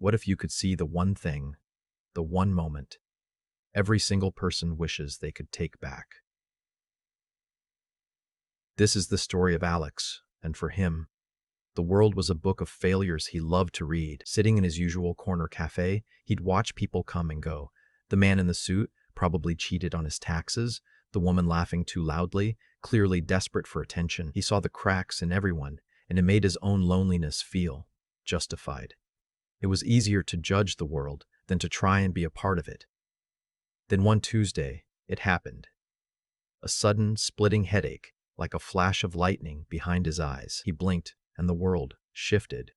What if you could see the one thing, the one moment, every single person wishes they could take back? This is the story of Alex, and for him, the world was a book of failures he loved to read. Sitting in his usual corner cafe, he'd watch people come and go. The man in the suit probably cheated on his taxes, the woman laughing too loudly, clearly desperate for attention. He saw the cracks in everyone, and it made his own loneliness feel justified. It was easier to judge the world than to try and be a part of it. Then one Tuesday, it happened. A sudden, splitting headache, like a flash of lightning behind his eyes. He blinked, and the world shifted.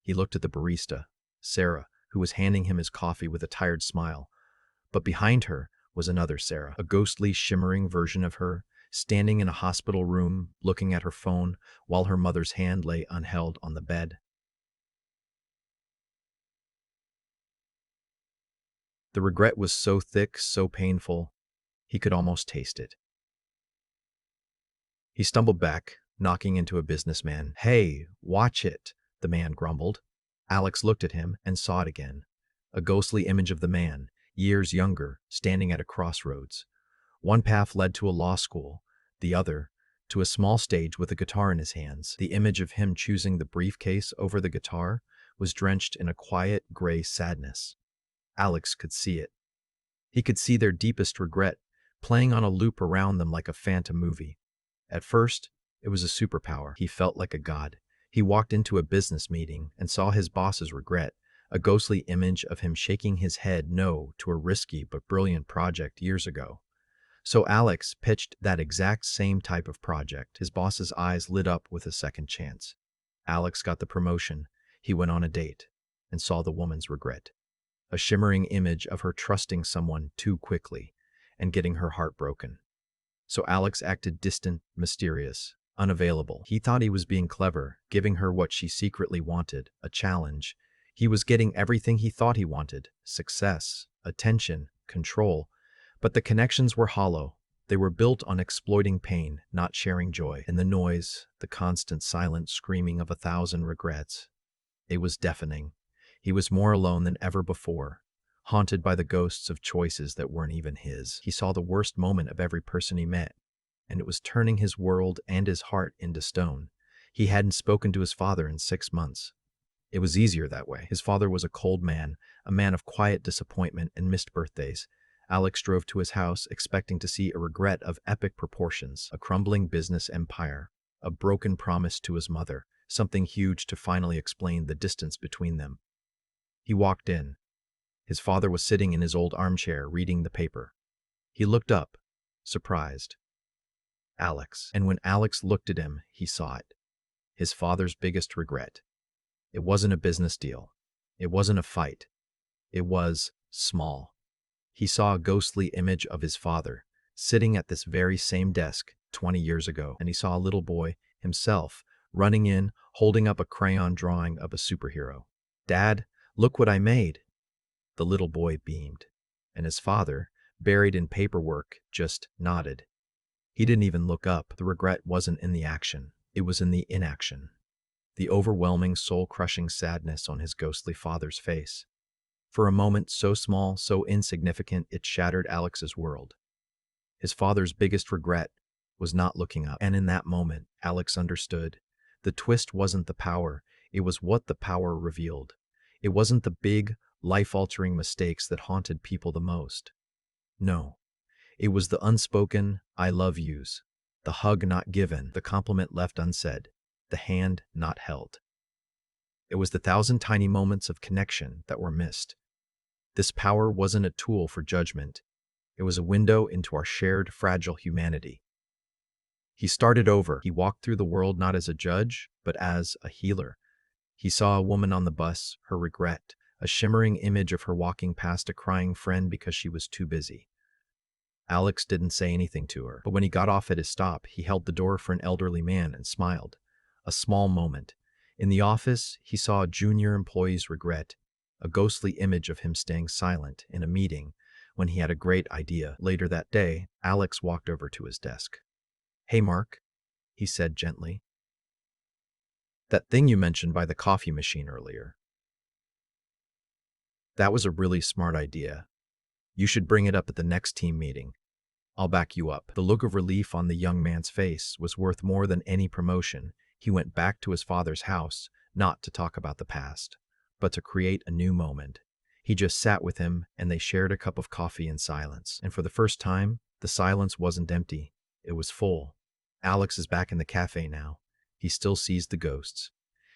He looked at the barista, Sarah, who was handing him his coffee with a tired smile. But behind her was another Sarah, a ghostly, shimmering version of her, standing in a hospital room, looking at her phone while her mother's hand lay unheld on the bed. The regret was so thick, so painful, he could almost taste it. He stumbled back, knocking into a businessman. "Hey, watch it," the man grumbled. Alex looked at him and saw it again. A ghostly image of the man, years younger, standing at a crossroads. One path led to a law school, the other to a small stage with a guitar in his hands. The image of him choosing the briefcase over the guitar was drenched in a quiet, gray sadness. Alex could see it. He could see their deepest regret, playing on a loop around them like a phantom movie. At first, it was a superpower. He felt like a god. He walked into a business meeting and saw his boss's regret, a ghostly image of him shaking his head no to a risky but brilliant project years ago. So Alex pitched that exact same type of project. His boss's eyes lit up with a second chance. Alex got the promotion. He went on a date and saw the woman's regret. A shimmering image of her trusting someone too quickly and getting her heart broken. So Alex acted distant, mysterious, unavailable. He thought he was being clever, giving her what she secretly wanted, a challenge. He was getting everything he thought he wanted: success, attention, control. But the connections were hollow. They were built on exploiting pain, not sharing joy. And the noise, the constant silent screaming of 1,000 regrets. It was deafening. He was more alone than ever before, haunted by the ghosts of choices that weren't even his. He saw the worst moment of every person he met, and it was turning his world and his heart into stone. He hadn't spoken to his father in 6 months. It was easier that way. His father was a cold man, a man of quiet disappointment and missed birthdays. Alex drove to his house expecting to see a regret of epic proportions, a crumbling business empire, a broken promise to his mother, something huge to finally explain the distance between them. He walked in. His father was sitting in his old armchair reading the paper. He looked up, surprised. Alex. And when Alex looked at him, he saw it. His father's biggest regret. It wasn't a business deal. It wasn't a fight. It was small. He saw a ghostly image of his father, sitting at this very same desk 20 years ago, and he saw a little boy, himself, running in, holding up a crayon drawing of a superhero. "Dad, look what I made." The little boy beamed, and his father, buried in paperwork, just nodded. He didn't even look up. The regret wasn't in the action. It was in the inaction. The overwhelming, soul-crushing sadness on his ghostly father's face. For a moment so small, so insignificant, it shattered Alex's world. His father's biggest regret was not looking up. And in that moment, Alex understood. The twist wasn't the power, it was what the power revealed. It wasn't the big, life-altering mistakes that haunted people the most. No, it was the unspoken "I love yous," the hug not given, the compliment left unsaid, the hand not held. It was the 1,000 tiny moments of connection that were missed. This power wasn't a tool for judgment. It was a window into our shared, fragile humanity. He started over. He walked through the world not as a judge, but as a healer. He saw a woman on the bus, her regret, a shimmering image of her walking past a crying friend because she was too busy. Alex didn't say anything to her, but when he got off at his stop, he held the door for an elderly man and smiled. A small moment. In the office, he saw a junior employee's regret, a ghostly image of him staying silent in a meeting when he had a great idea. Later that day, Alex walked over to his desk. "Hey, Mark," he said gently. "That thing you mentioned by the coffee machine earlier. That was a really smart idea. You should bring it up at the next team meeting. I'll back you up." The look of relief on the young man's face was worth more than any promotion. He went back to his father's house, not to talk about the past, but to create a new moment. He just sat with him, and they shared a cup of coffee in silence. And for the first time, the silence wasn't empty. It was full. Alex is back in the cafe now. He still sees the ghosts.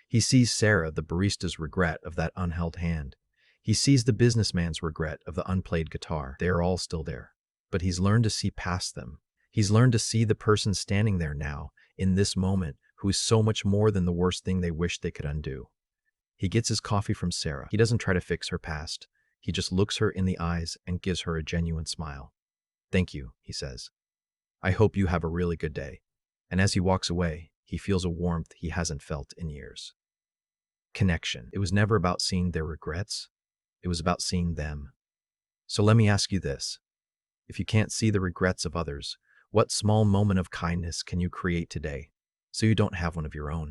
He sees Sarah, the barista's regret of that unheld hand. He sees the businessman's regret of the unplayed guitar. They are all still there. But he's learned to see past them. He's learned to see the person standing there now, in this moment, who is so much more than the worst thing they wish they could undo. He gets his coffee from Sarah. He doesn't try to fix her past. He just looks her in the eyes and gives her a genuine smile. "Thank you," he says. "I hope you have a really good day." And as he walks away, he feels a warmth he hasn't felt in years. Connection. It was never about seeing their regrets. It was about seeing them. So let me ask you this. If you can't see the regrets of others, what small moment of kindness can you create today so you don't have one of your own?